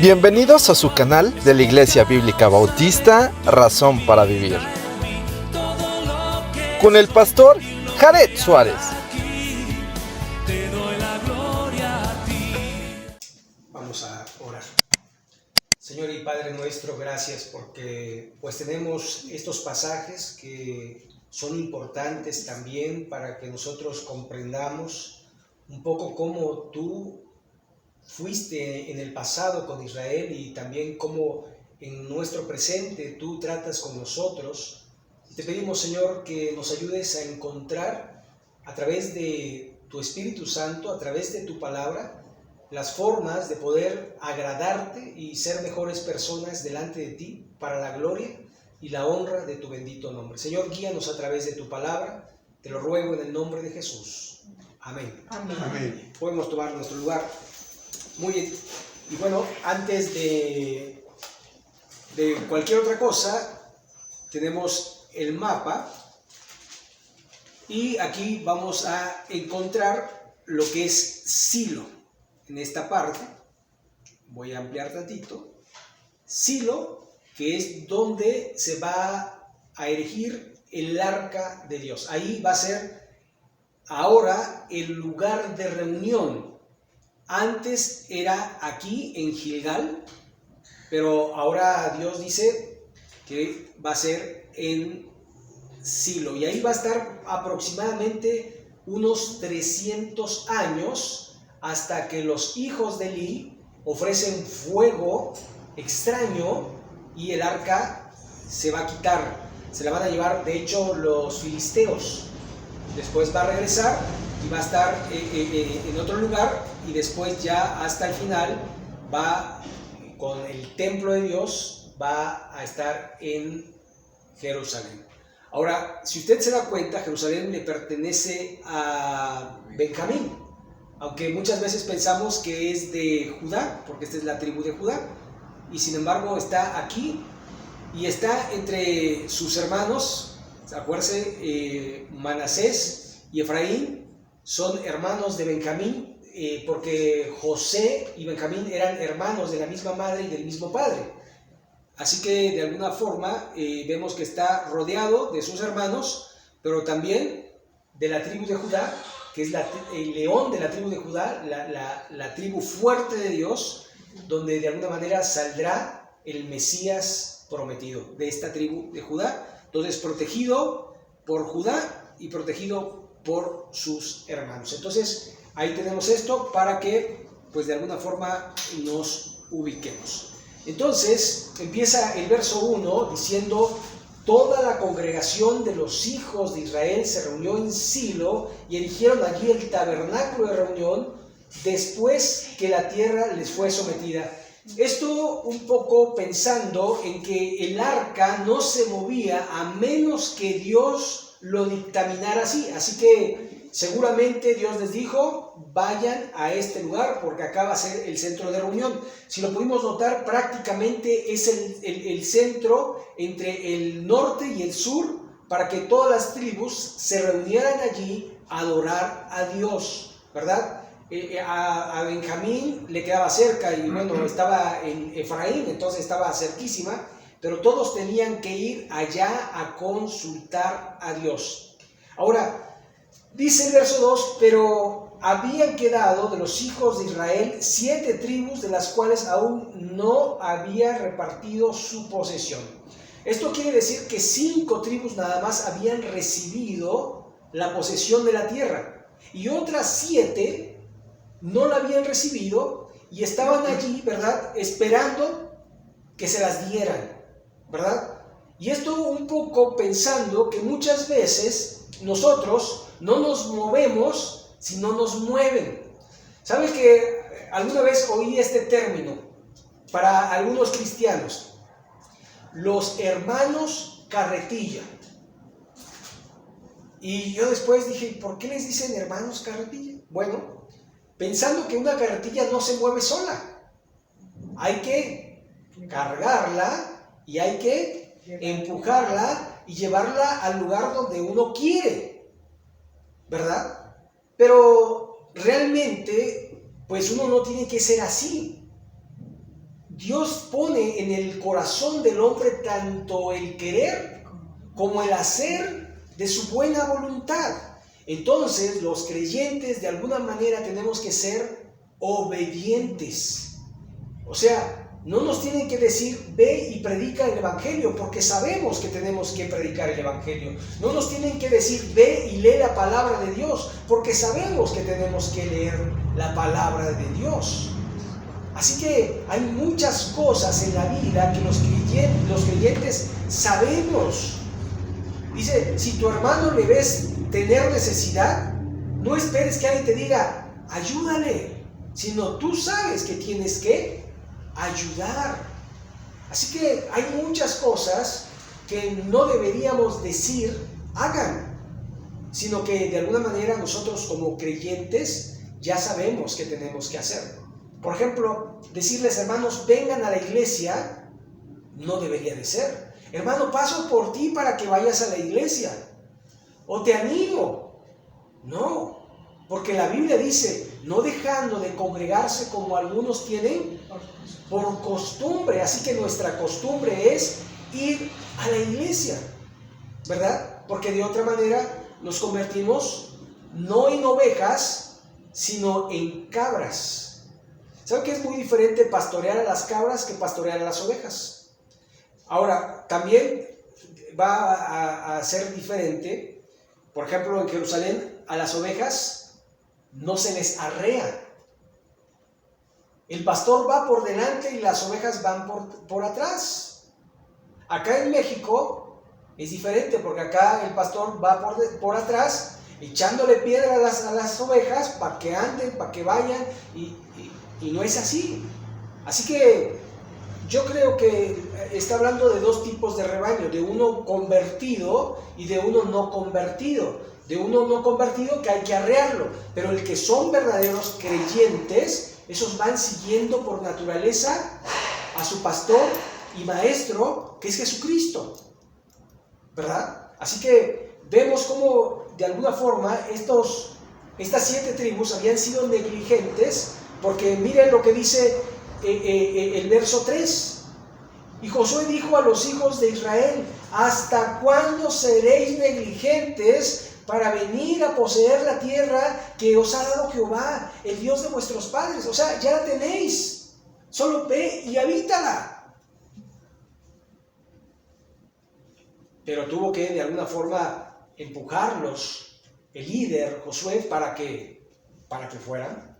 Bienvenidos a su canal de la Iglesia Bíblica Bautista Razón para Vivir, con el pastor Jared Suárez. Vamos a orar. Señor y Padre nuestro, gracias porque pues tenemos estos pasajes que son importantes también para que nosotros comprendamos un poco cómo tú fuiste en el pasado con Israel y también cómo en nuestro presente tú tratas con nosotros. Y te pedimos, Señor, que nos ayudes a encontrar a través de tu Espíritu Santo, a través de tu palabra, las formas de poder agradarte y ser mejores personas delante de ti para la gloria y la honra de tu bendito nombre. Señor, guíanos a través de tu palabra, te lo ruego en el nombre de Jesús. Amén. Amén. Amén. Podemos tomar nuestro lugar. Muy bien. Y bueno, antes de cualquier otra cosa, tenemos el mapa y aquí vamos a encontrar lo que es Silo. En esta parte, voy a ampliar tantito, Silo, que es donde se va a erigir el arca de Dios. Ahí va a ser ahora el lugar de reunión. Antes era aquí en Gilgal, pero ahora Dios dice que va a ser en Silo. Y ahí va a estar aproximadamente unos 300 años hasta que los hijos de Eli ofrecen fuego extraño y el arca se va a quitar. Se la van a llevar, de hecho, los filisteos. Después va a regresar y va a estar en otro lugar y después ya hasta el final va con el templo de Dios, va a estar en Jerusalén. Ahora, si usted se da cuenta, Jerusalén le pertenece a Benjamín, aunque muchas veces pensamos que es de Judá, porque esta es la tribu de Judá, y sin embargo está aquí y está entre sus hermanos. Acuérdense, Manasés y Efraín son hermanos de Benjamín, porque José y Benjamín eran hermanos de la misma madre y del mismo padre. Así que de alguna forma vemos que está rodeado de sus hermanos, pero también de la tribu de Judá, que es el león de la tribu de Judá, la tribu fuerte de Dios, donde de alguna manera saldrá el Mesías prometido de esta tribu de Judá. Entonces, protegido por Judá y protegido por sus hermanos. Entonces, ahí tenemos esto para que, pues de alguna forma, nos ubiquemos. Entonces, empieza el verso 1 diciendo: toda la congregación de los hijos de Israel se reunió en Silo y erigieron allí el tabernáculo de reunión después que la tierra les fue sometida. Esto un poco pensando en que el arca no se movía a menos que Dios lo dictaminara así. Así que seguramente Dios les dijo: vayan a este lugar porque acá va a ser el centro de reunión. Si lo pudimos notar, prácticamente es el centro entre el norte y el sur para que todas las tribus se reunieran allí a adorar a Dios, ¿verdad? A Benjamín le quedaba cerca y bueno, estaba en Efraín, entonces estaba cerquísima, pero todos tenían que ir allá a consultar a Dios. Ahora, dice el verso 2, pero habían quedado de los hijos de Israel 7 tribus, de las cuales aún no había repartido su posesión. Esto quiere decir que 5 tribus nada más habían recibido la posesión de la tierra y otras 7 no la habían recibido y estaban allí, ¿verdad?, esperando que se las dieran, ¿verdad? Y esto un poco pensando que muchas veces nosotros no nos movemos si no nos mueven. ¿Sabes que alguna vez oí este término para algunos cristianos? Los hermanos carretilla. Y yo después dije, ¿por qué les dicen hermanos carretilla? Bueno, pensando que una carretilla no se mueve sola. Hay que cargarla y hay que empujarla y llevarla al lugar donde uno quiere, ¿verdad? Pero realmente, pues uno no tiene que ser así. Dios pone en el corazón del hombre tanto el querer como el hacer de su buena voluntad. Entonces, los creyentes de alguna manera tenemos que ser obedientes. O sea, no nos tienen que decir, ve y predica el Evangelio, porque sabemos que tenemos que predicar el Evangelio. No nos tienen que decir, ve y lee la palabra de Dios, porque sabemos que tenemos que leer la palabra de Dios. Así que hay muchas cosas en la vida que los creyentes sabemos. Dice, si tu hermano le ves tener necesidad, no esperes que alguien te diga, ayúdale, sino tú sabes que tienes que ayudar. Así que hay muchas cosas que no deberíamos decir, hagan, sino que de alguna manera nosotros como creyentes ya sabemos que tenemos que hacerlo. Por ejemplo, decirles, hermanos, vengan a la iglesia, no debería de ser. Hermano, paso por ti para que vayas a la iglesia. O te animo. No, porque la Biblia dice, no dejando de congregarse como algunos tienen por costumbre. Así que nuestra costumbre es ir a la iglesia, ¿verdad? Porque de otra manera nos convertimos no en ovejas, sino en cabras. ¿Saben que es muy diferente pastorear a las cabras que pastorear a las ovejas? Ahora, también va a ser diferente. Por ejemplo, en Jerusalén a las ovejas no se les arrea. El pastor va por delante y las ovejas van por atrás. Acá en México es diferente, porque acá el pastor va por atrás echándole piedra a las ovejas para que anden, para que vayan, y no es así. Así que yo creo que está hablando de dos tipos de rebaño, de uno convertido y de uno no convertido. De uno no convertido que hay que arrearlo, pero el que son verdaderos creyentes, esos van siguiendo por naturaleza a su pastor y maestro, que es Jesucristo, ¿verdad? Así que vemos cómo de alguna forma estas 7 tribus habían sido negligentes, porque miren lo que dice el verso 3. Y Josué dijo a los hijos de Israel, ¿hasta cuándo seréis negligentes para venir a poseer la tierra que os ha dado Jehová, el Dios de vuestros padres? O sea, ya la tenéis, solo ve y habítala. Pero tuvo que de alguna forma empujarlos el líder Josué para que fueran.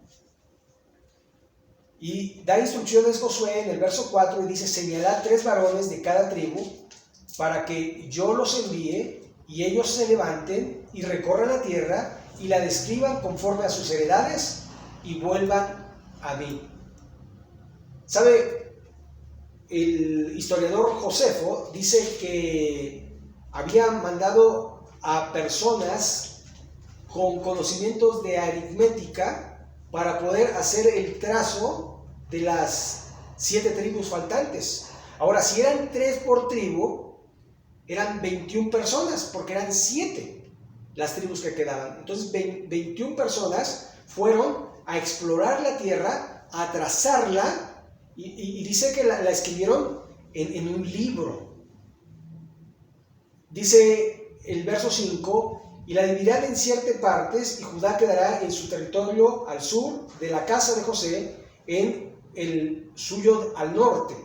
Y da instrucciones Josué en el verso 4 y dice, señalad 3 varones de cada tribu para que yo los envíe y ellos se levanten y recorran la tierra y la describan conforme a sus heredades y vuelvan a mí. ¿Sabe? El historiador Josefo dice que había mandado a personas con conocimientos de aritmética para poder hacer el trazo de las 7 tribus faltantes. Ahora, si eran 3 por tribu, eran 21 personas, porque eran 7 las tribus que quedaban. Entonces 21 personas fueron a explorar la tierra, a trazarla, y dice que la escribieron en un libro. Dice el verso 5, y la dividirán en 7 partes, y Judá quedará en su territorio al sur de la casa de José, en el suyo al norte.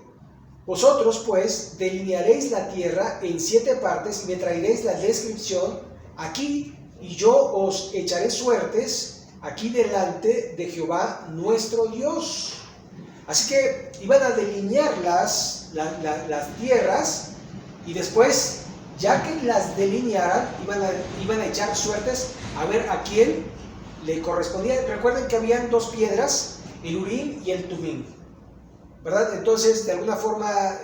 Vosotros pues delinearéis la tierra en 7 partes y me traeréis la descripción aquí, y yo os echaré suertes aquí delante de Jehová nuestro Dios. Así que iban a delinear las tierras, y después, ya que las delinearan, iban a echar suertes a ver a quién le correspondía. Recuerden que habían 2 piedras, el Urim y el Tumim, ¿verdad? Entonces, de alguna forma,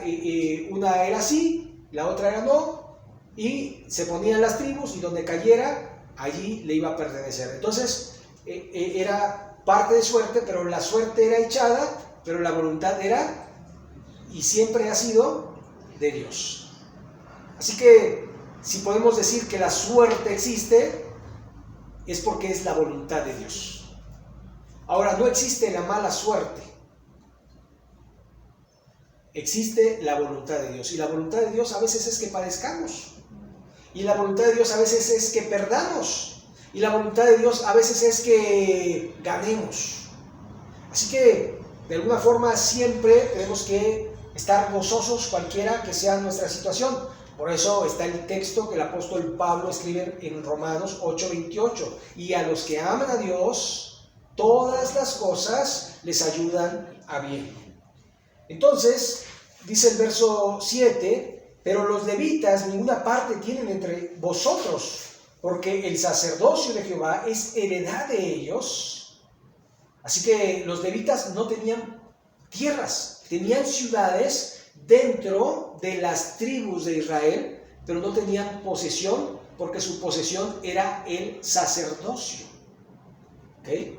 una era sí, la otra era no, y se ponían las tribus, y donde cayera, allí le iba a pertenecer. Entonces, era parte de suerte, pero la suerte era echada, pero la voluntad era, y siempre ha sido, de Dios. Así que, si podemos decir que la suerte existe, es porque es la voluntad de Dios. Ahora, no existe la mala suerte. existe la voluntad de Dios. Y la voluntad de Dios a veces es que padezcamos. Y la voluntad de Dios a veces es que perdamos. Y la voluntad de Dios a veces es que ganemos. Así que, de alguna forma, siempre tenemos que estar gozosos cualquiera que sea nuestra situación. Por eso está el texto que el apóstol Pablo escribe en Romanos 8:28. Y a los que aman a Dios, todas las cosas les ayudan a bien. Entonces, dice el verso 7, pero los levitas ninguna parte tienen entre vosotros, porque el sacerdocio de Jehová es heredad de ellos. Así que los levitas no tenían tierras, tenían ciudades dentro de las tribus de Israel, pero no tenían posesión, porque su posesión era el sacerdocio. ¿Okay?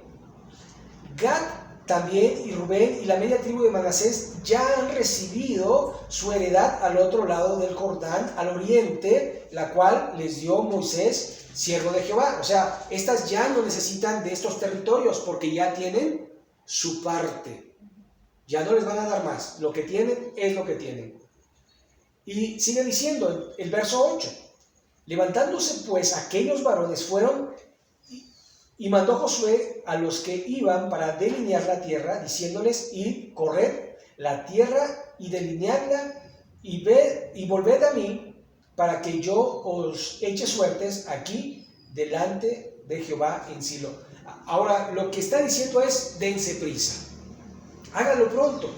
Gad también y Rubén y la media tribu de Manasés ya han recibido su heredad al otro lado del Jordán, al oriente, la cual les dio Moisés, siervo de Jehová. O sea, estas ya no necesitan de estos territorios porque ya tienen su parte. Ya no les van a dar más. Lo que tienen es lo que tienen. Y sigue diciendo el verso 8. Levantándose pues aquellos varones fueron y mandó Josué a los que iban para delinear la tierra, diciéndoles: id, corred la tierra y delineadla, y volved a mí, para que yo os eche suertes aquí delante de Jehová en Silo. Ahora, lo que está diciendo es: dense prisa, háganlo pronto,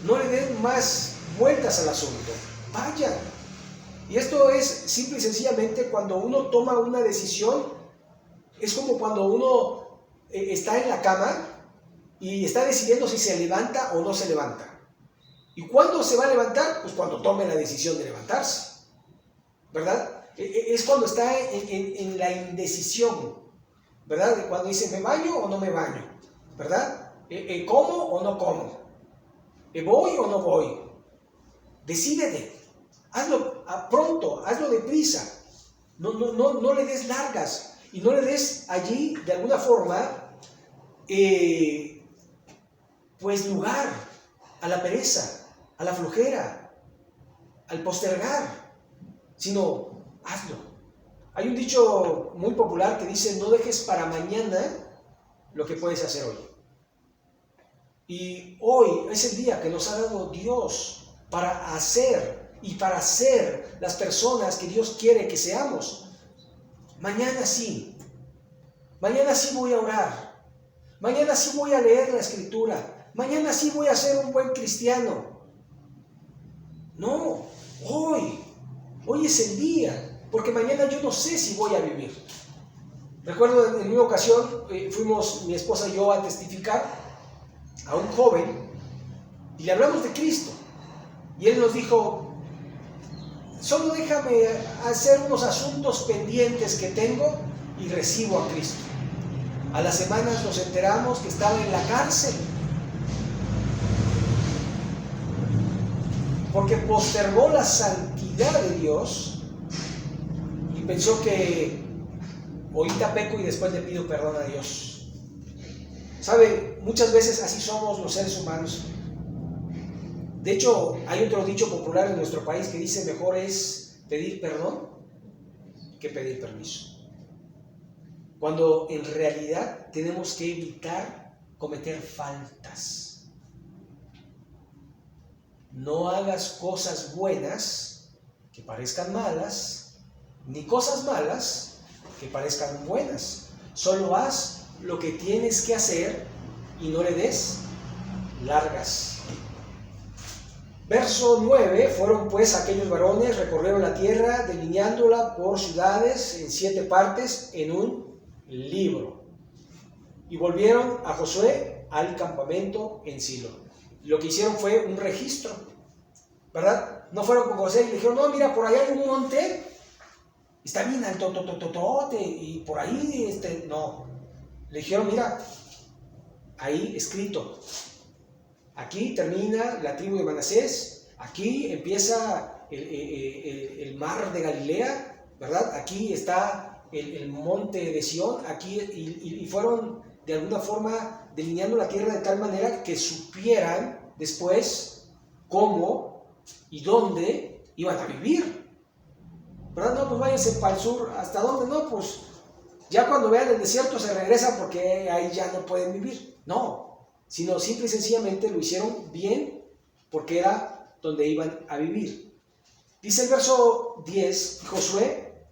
no le den más vueltas al asunto, vayan. Y esto es simple y sencillamente cuando uno toma una decisión. Es como cuando uno está en la cama y está decidiendo si se levanta o no se levanta. ¿Y cuándo se va a levantar? Pues cuando tome la decisión de levantarse, ¿verdad? Es cuando está en la indecisión, ¿verdad? Cuando dice: ¿me baño o no me baño? ¿Verdad? ¿Como o no como? ¿Voy o no voy? Decídete, hazlo pronto, hazlo deprisa, no le des largas. Y no le des allí, de alguna forma, pues lugar a la pereza, a la flojera, al postergar, sino hazlo. Hay un dicho muy popular que dice: no dejes para mañana lo que puedes hacer hoy. Y hoy es el día que nos ha dado Dios para hacer y para ser las personas que Dios quiere que seamos. Mañana sí voy a orar, mañana sí voy a leer la escritura, mañana sí voy a ser un buen cristiano. No, hoy es el día, porque mañana yo no sé si voy a vivir. Recuerdo en una ocasión, fuimos mi esposa y yo a testificar a un joven y le hablamos de Cristo, y él nos dijo: solo déjame hacer unos asuntos pendientes que tengo y recibo a Cristo. A las semanas nos enteramos que estaba en la cárcel porque postergó la santidad de Dios y pensó que ahorita peco y después le pido perdón a Dios. ¿Sabe? Muchas veces así somos los seres humanos. De hecho, hay otro dicho popular en nuestro país que dice: mejor es pedir perdón que pedir permiso. Cuando en realidad tenemos que evitar cometer faltas. No hagas cosas buenas que parezcan malas, ni cosas malas que parezcan buenas. Solo haz lo que tienes que hacer y no le des largas. Verso 9, fueron pues aquellos varones, recorrieron la tierra, delineándola por ciudades en 7 partes en un libro. Y volvieron a Josué al campamento en Silo. Lo que hicieron fue un registro, ¿verdad? No fueron con José y le dijeron: no, mira, por allá hay un monte, está bien alto, y por ahí, no. Le dijeron: mira, ahí escrito. Aquí termina la tribu de Manasés, aquí empieza el mar de Galilea, ¿verdad? Aquí está el monte de Sión, aquí, y fueron de alguna forma delineando la tierra de tal manera que supieran después cómo y dónde iban a vivir. ¿Verdad? No, pues váyanse para el sur. ¿Hasta dónde? No, pues ya cuando vean el desierto se regresan porque ahí ya no pueden vivir. No, sino simple y sencillamente lo hicieron bien porque era donde iban a vivir. Dice el verso 10, Josué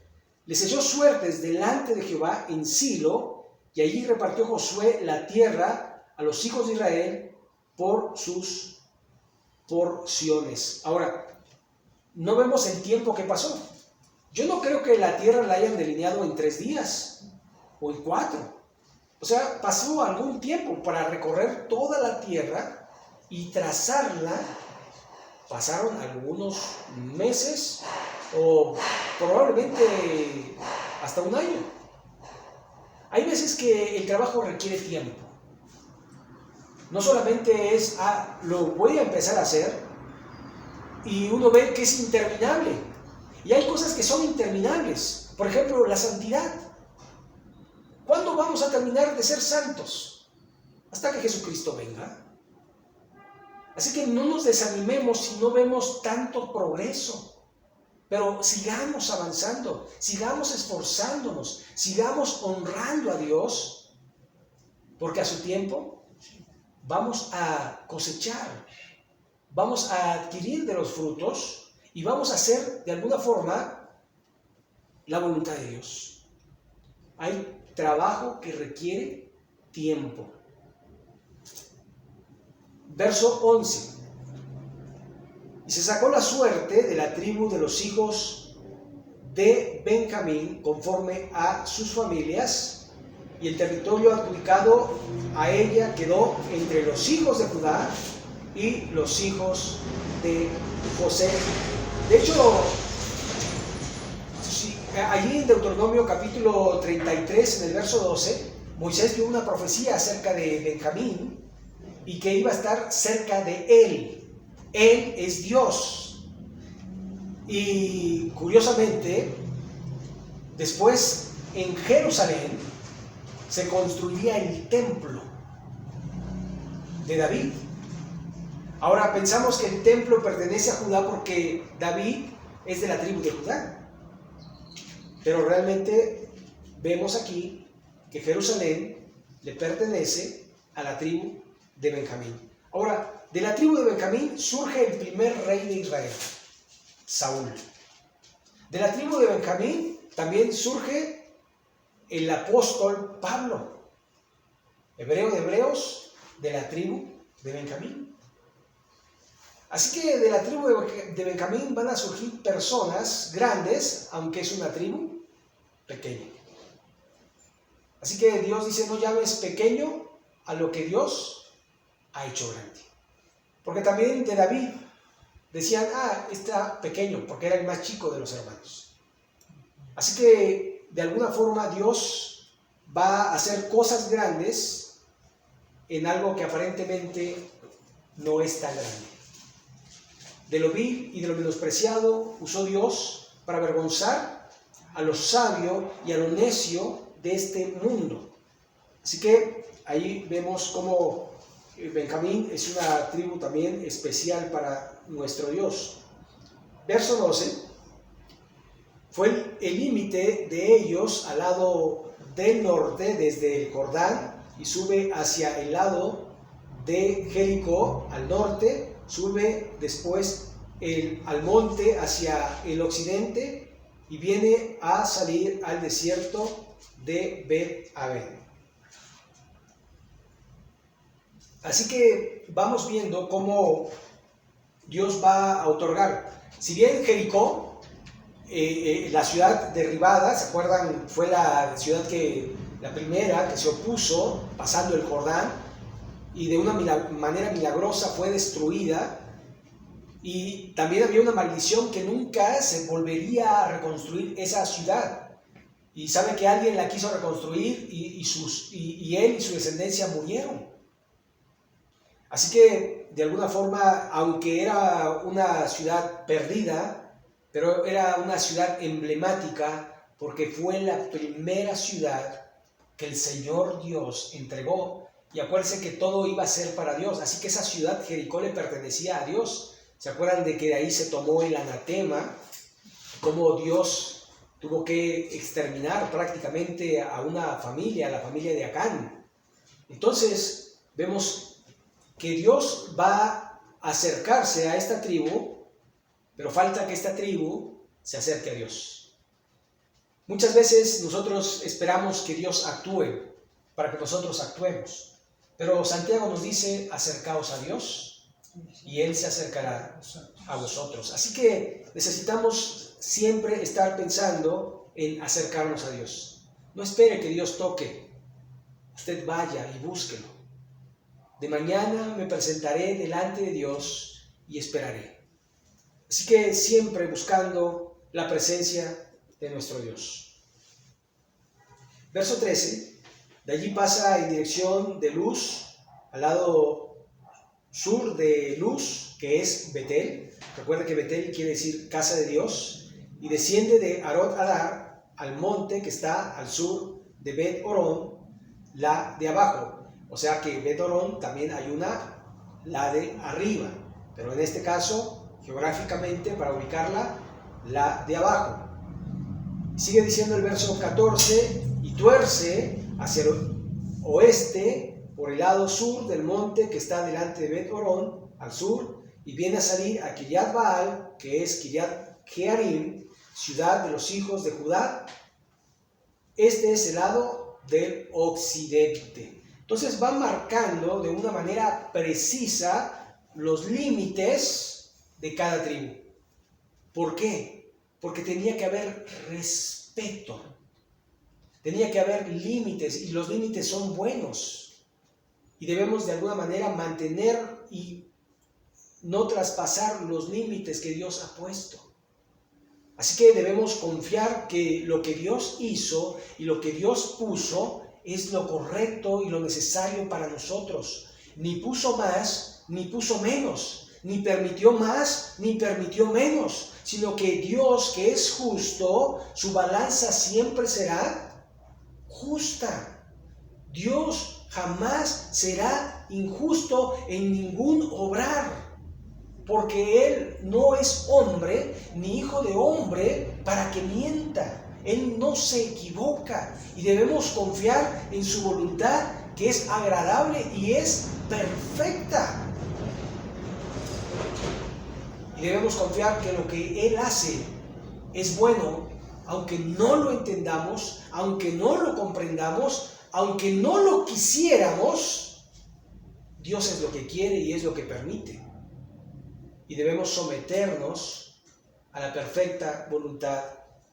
les echó suertes delante de Jehová en Silo, y allí repartió Josué la tierra a los hijos de Israel por sus porciones. Ahora, no vemos el tiempo que pasó. Yo no creo que la tierra la hayan delineado en 3 días o en 4. O sea, pasó algún tiempo para recorrer toda la tierra y trazarla. Pasaron algunos meses o probablemente hasta un año. Hay veces que el trabajo requiere tiempo. No solamente es, lo voy a empezar a hacer y uno ve que es interminable. Y hay cosas que son interminables. Por ejemplo, la santidad. ¿Cuándo vamos a terminar de ser santos? Hasta que Jesucristo venga. Así que no nos desanimemos si no vemos tanto progreso, pero sigamos avanzando, sigamos esforzándonos, sigamos honrando a Dios, porque a su tiempo vamos a cosechar, vamos a adquirir de los frutos y vamos a hacer de alguna forma la voluntad de Dios. Hay trabajo que requiere tiempo. Verso 11. Y se sacó la suerte de la tribu de los hijos de Benjamín conforme a sus familias, y el territorio adjudicado a ella quedó entre los hijos de Judá y los hijos de José. De hecho, allí en Deuteronomio capítulo 33, en el verso 12, Moisés dio una profecía acerca de Benjamín y que iba a estar cerca de él. Él es Dios. Y curiosamente, después en Jerusalén se construiría el templo de David. Ahora pensamos que el templo pertenece a Judá porque David es de la tribu de Judá. Pero realmente vemos aquí que Jerusalén le pertenece a la tribu de Benjamín. Ahora, de la tribu de Benjamín surge el primer rey de Israel, Saúl. De la tribu de Benjamín también surge el apóstol Pablo, hebreo de hebreos, de la tribu de Benjamín. Así que de la tribu de Benjamín van a surgir personas grandes, aunque es una tribu pequeña. Así que Dios dice, no llames pequeño a lo que Dios ha hecho grande. Porque también de David decían, está pequeño, porque era el más chico de los hermanos. Así que de alguna forma Dios va a hacer cosas grandes en algo que aparentemente no es tan grande. De lo vil y de lo menospreciado usó Dios para avergonzar a lo sabio y a lo necio de este mundo. Así que ahí vemos cómo Benjamín es una tribu también especial para nuestro Dios. Verso 12. Fue el límite de ellos al lado del norte desde el Jordán y sube hacia el lado de Jericó al norte, sube después al monte hacia el occidente y viene a salir al desierto de Bet-Aven. Así que vamos viendo cómo Dios va a otorgar. Si bien Jericó, la ciudad derribada, ¿se acuerdan? Fue la ciudad la primera que se opuso pasando el Jordán y de una manera milagrosa fue destruida. Y también había una maldición que nunca se volvería a reconstruir esa ciudad. Y sabe que alguien la quiso reconstruir y él y su descendencia murieron. Así que, de alguna forma, aunque era una ciudad perdida, pero era una ciudad emblemática porque fue la primera ciudad que el Señor Dios entregó. Y acuérdense que todo iba a ser para Dios. Así que esa ciudad, Jericó, le pertenecía a Dios. ¿Se acuerdan de que de ahí se tomó el anatema? Cómo Dios tuvo que exterminar prácticamente a una familia, a la familia de Acán. Entonces vemos que Dios va a acercarse a esta tribu, pero falta que esta tribu se acerque a Dios. Muchas veces nosotros esperamos que Dios actúe para que nosotros actuemos, pero Santiago nos dice: acercaos a Dios y Él se acercará a vosotros. Así que necesitamos siempre estar pensando en acercarnos a Dios. No espere que Dios toque, usted vaya y búsquelo. De mañana me presentaré delante de Dios y esperaré. Así que siempre buscando la presencia de nuestro Dios. Verso 13, de allí pasa en dirección de Luz, al lado sur de Luz, que es Betel. Recuerda que Betel quiere decir casa de Dios, y desciende de Arot Adar al monte que está al sur de Bet Orón, la de abajo. O sea que Bet Orón también hay una, la de arriba, pero en este caso, geográficamente, para ubicarla, la de abajo. Sigue diciendo el verso 14, y tuerce hacia el oeste por el lado sur del monte que está delante de Bet Orón, al sur, y viene a salir a Kiriat Baal, que es Kiriat Jearim, ciudad de los hijos de Judá. Este es el lado del occidente. Entonces va marcando de una manera precisa los límites de cada tribu. ¿Por qué? Porque tenía que haber respeto, tenía que haber límites, y los límites son buenos, y debemos de alguna manera mantener y no traspasar los límites que Dios ha puesto. Así que debemos confiar que lo que Dios hizo y lo que Dios puso es lo correcto y lo necesario para nosotros. Ni puso más, ni puso menos, ni permitió más, ni permitió menos, sino que Dios, que es justo, su balanza siempre será justa. Dios jamás será injusto en ningún obrar, porque Él no es hombre ni hijo de hombre para que mienta. Él no se equivoca, y debemos confiar en su voluntad, que es agradable y es perfecta. Y debemos confiar que lo que Él hace es bueno, aunque no lo entendamos, aunque no lo comprendamos, aunque no lo quisiéramos. Dios es lo que quiere y es lo que permite. Y debemos someternos a la perfecta voluntad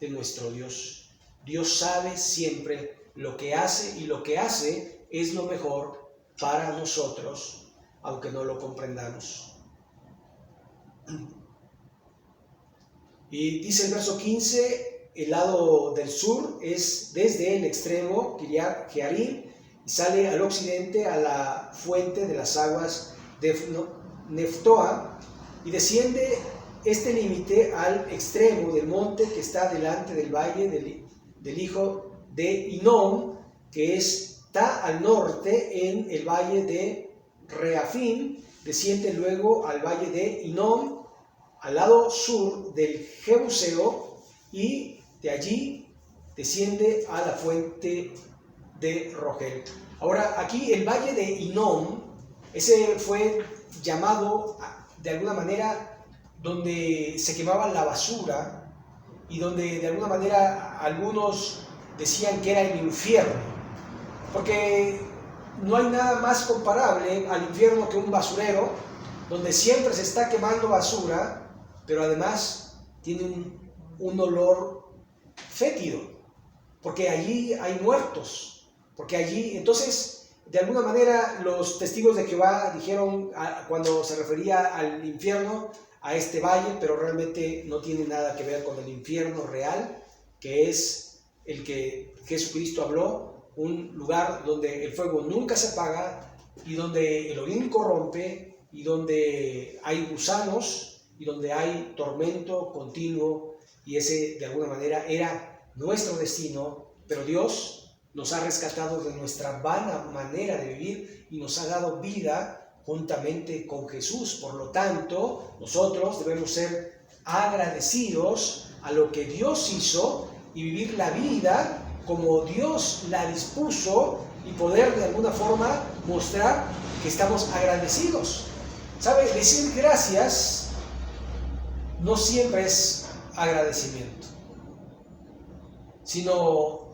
de nuestro Dios. Dios sabe siempre lo que hace, y lo que hace es lo mejor para nosotros, aunque no lo comprendamos. Y dice el verso 15, el lado del sur es desde el extremo Kiriat Jearim, y sale al occidente a la fuente de las aguas de Neftoa, y desciende este límite al extremo del monte que está delante del valle del hijo de Hinnom, que está al norte en el valle de Reafim. Desciende luego al valle de Hinnom, al lado sur del Jebuseo, y de allí desciende a la fuente de Rogel. Ahora, aquí el valle de Hinnom, ese fue llamado de alguna manera donde se quemaba la basura, y donde de alguna manera algunos decían que era el infierno, porque no hay nada más comparable al infierno que un basurero, donde siempre se está quemando basura, pero además tiene un olor fétido, porque allí hay muertos, porque allí, entonces, de alguna manera los testigos de Jehová dijeron, cuando se refería al infierno, a este valle, pero realmente no tiene nada que ver con el infierno real, que es el que Jesucristo habló, un lugar donde el fuego nunca se apaga, y donde el orín corrompe, y donde hay gusanos, y donde hay tormento continuo, y ese de alguna manera era nuestro destino, pero Dios nos ha rescatado de nuestra vana manera de vivir y nos ha dado vida juntamente con Jesús. Por lo tanto, nosotros debemos ser agradecidos a lo que Dios hizo y vivir la vida como Dios la dispuso y poder de alguna forma mostrar que estamos agradecidos. ¿Sabe? Decir gracias no siempre es agradecimiento, sino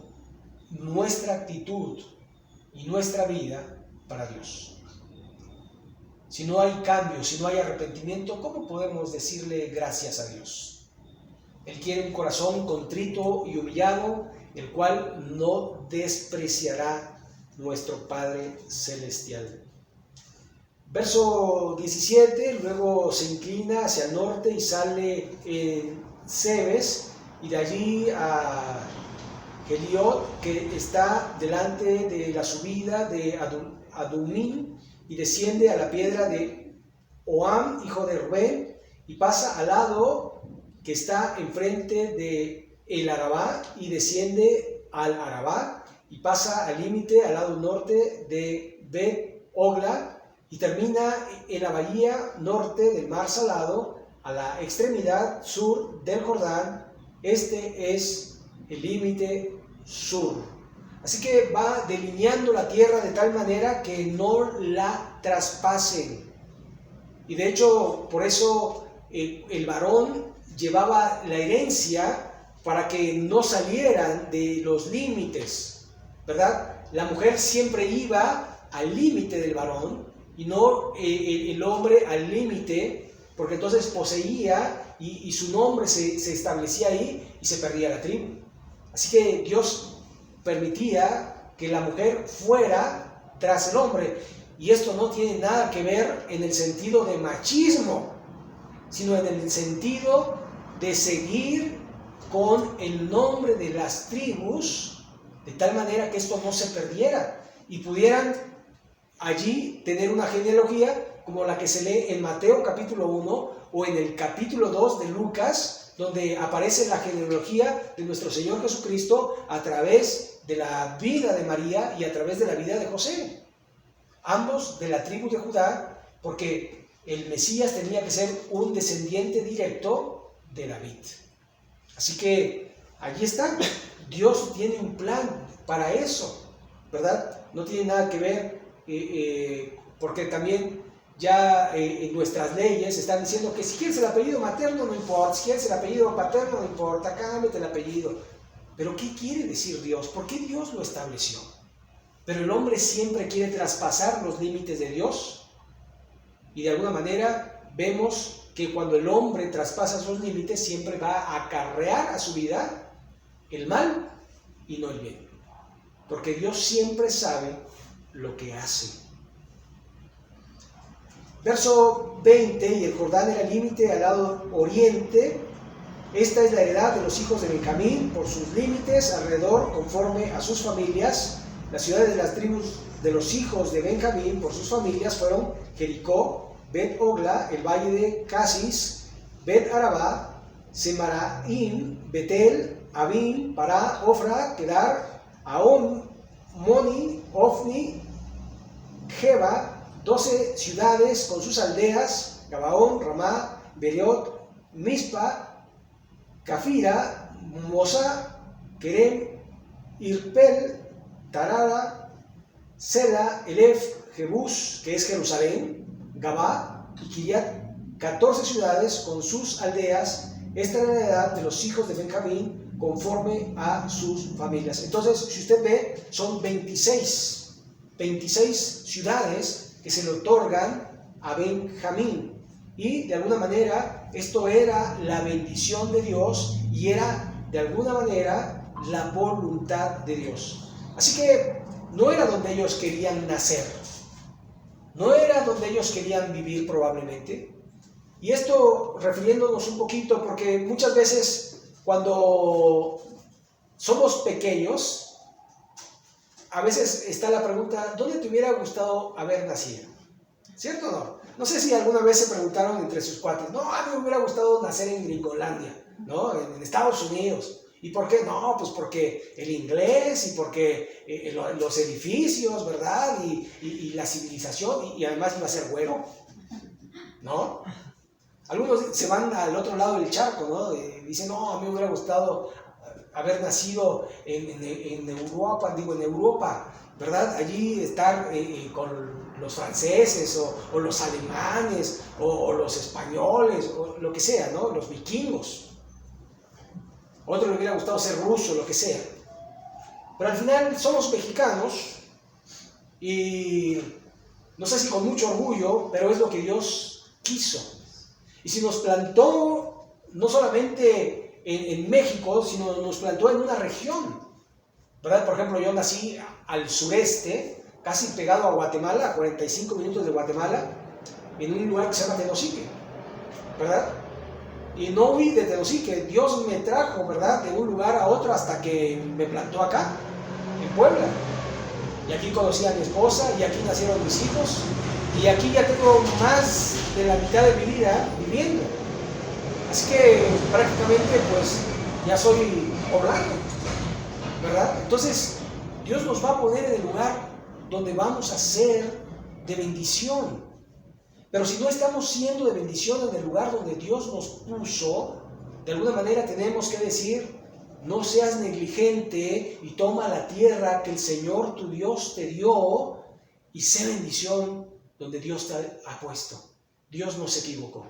nuestra actitud y nuestra vida para Dios. Si no hay cambio, si no hay arrepentimiento, ¿cómo podemos decirle gracias a Dios? Él quiere un corazón contrito y humillado, el cual no despreciará nuestro Padre Celestial. Verso 17, luego se inclina hacia el norte y sale en Sebes, y de allí a Geliot, que está delante de la subida de Adumín, y desciende a la piedra de Oam, hijo de Rubén, y pasa al lado que está enfrente de el Arabá, y desciende al Arabá, y pasa al límite al lado norte de Bet Ogla, y termina en la bahía norte del mar Salado, a la extremidad sur del Jordán. Este es el límite sur. Así que va delineando la tierra de tal manera que no la traspasen. Y de hecho, por eso el varón llevaba la herencia para que no salieran de los límites, ¿verdad? La mujer siempre iba al límite del varón y no el hombre al límite, porque entonces poseía y su nombre se establecía ahí y se perdía la tribu. Así que Dios permitía que la mujer fuera tras el hombre, y esto no tiene nada que ver en el sentido de machismo, sino en el sentido de seguir con el nombre de las tribus, de tal manera que esto no se perdiera y pudieran allí tener una genealogía como la que se lee en Mateo capítulo 1 o en el capítulo 2 de Lucas, donde aparece la genealogía de nuestro Señor Jesucristo a través de la vida de María y a través de la vida de José, ambos de la tribu de Judá, porque el Mesías tenía que ser un descendiente directo de David. Así que allí está, Dios tiene un plan para eso, ¿verdad? No tiene nada que ver, porque también ya en nuestras leyes están diciendo que si quieres el apellido materno no importa, si quieres el apellido paterno no importa, cámbiate el apellido. Pero ¿qué quiere decir Dios? ¿Por qué Dios lo estableció? Pero el hombre siempre quiere traspasar los límites de Dios, y de alguna manera vemos que cuando el hombre traspasa esos límites siempre va a acarrear a su vida el mal y no el bien, porque Dios siempre sabe lo que hace. Verso 20, y el Jordán era el límite al lado oriente. Esta es la heredad de los hijos de Benjamín por sus límites alrededor conforme a sus familias. Las ciudades de las tribus de los hijos de Benjamín por sus familias fueron Jericó, Bet Ogla, el valle de Casis, Bet Arabá, Semaraim, Betel, Abim, Pará, Ofra, Kedar, Ahom, Moni, Ofni, Geba, 12 ciudades con sus aldeas, Gabaón, Ramá, Beriot, Mispa, Cafira, Mosa, Kerem, Irpel, Tarada, Sela, Elef, Jebús, que es Jerusalén, Gabá y Kiriat, 14 ciudades con sus aldeas. Esta era la edad de los hijos de Benjamín conforme a sus familias. Entonces, si usted ve, son 26 ciudades que se le otorgan a Benjamín, y de alguna manera esto era la bendición de Dios y era de alguna manera la voluntad de Dios. Así que no era donde ellos querían nacer, no era donde ellos querían vivir probablemente. Y esto refiriéndonos un poquito, porque muchas veces cuando somos pequeños, a veces está la pregunta, ¿dónde te hubiera gustado haber nacido? ¿Cierto o no? No sé si alguna vez se preguntaron entre sus cuates, no, a mí me hubiera gustado nacer en Gringolandia, ¿no? En Estados Unidos. ¿Y por qué? No, pues porque el inglés y porque los edificios, ¿verdad? Y la civilización, y además iba a ser güero, ¿no? Algunos se van al otro lado del charco, ¿no? Dicen, no, a mí me hubiera gustado haber nacido en Europa, ¿verdad? Allí estar con los franceses o los alemanes o los españoles o lo que sea, ¿no? Los vikingos. Otro le hubiera gustado ser ruso, lo que sea. Pero al final somos mexicanos y no sé si con mucho orgullo, pero es lo que Dios quiso. Y si nos plantó no solamente en México, sino nos plantó en una región, ¿verdad? Por ejemplo, yo nací al sureste, casi pegado a Guatemala, a 45 minutos de Guatemala, en un lugar que se llama Tenosique, ¿verdad? Y no huí de Tenosique, Dios me trajo, ¿verdad?, de un lugar a otro hasta que me plantó acá, en Puebla. Y aquí conocí a mi esposa, y aquí nacieron mis hijos, y aquí ya tengo más de la mitad de mi vida viviendo. Así que prácticamente pues ya soy poblano, ¿verdad? Entonces Dios nos va a poner en el lugar donde vamos a ser de bendición. Pero si no estamos siendo de bendición en el lugar donde Dios nos puso, de alguna manera tenemos que decir, no seas negligente y toma la tierra que el Señor tu Dios te dio y sé bendición donde Dios te ha puesto. Dios no se equivocó.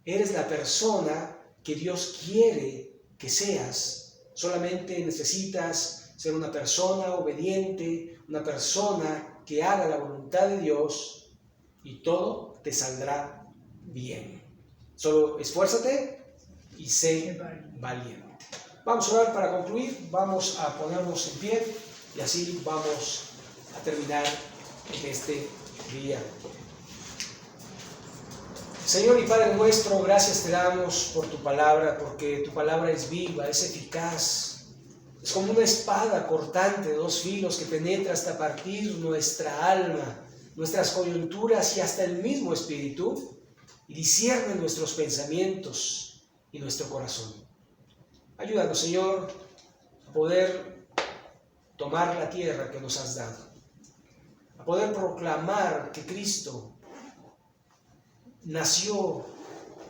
Eres la persona que Dios quiere que seas. Solamente necesitas ser una persona obediente, una persona que haga la voluntad de Dios y todo te saldrá bien. Solo esfuérzate y sé valiente. Vamos a orar para concluir, vamos a ponernos en pie y así vamos a terminar en este día. Señor y Padre nuestro, gracias te damos por tu palabra, porque tu palabra es viva, es eficaz. Es como una espada cortante de dos filos que penetra hasta partir nuestra alma, nuestras coyunturas y hasta el mismo espíritu, y discierne nuestros pensamientos y nuestro corazón. Ayúdanos, Señor, a poder tomar la tierra que nos has dado, a poder proclamar que Cristo nació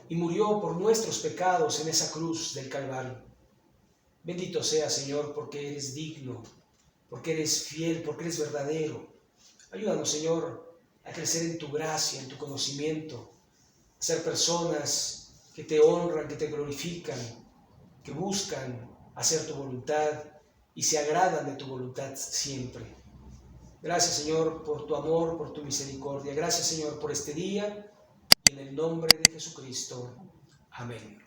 y murió por nuestros pecados en esa cruz del Calvario. Bendito sea, Señor, porque eres digno, porque eres fiel, porque eres verdadero. Ayúdanos, Señor, a crecer en tu gracia, en tu conocimiento, a ser personas que te honran, que te glorifican, que buscan hacer tu voluntad y se agradan de tu voluntad siempre. Gracias, Señor, por tu amor, por tu misericordia. Gracias, Señor, por este día. En el nombre de Jesucristo. Amén.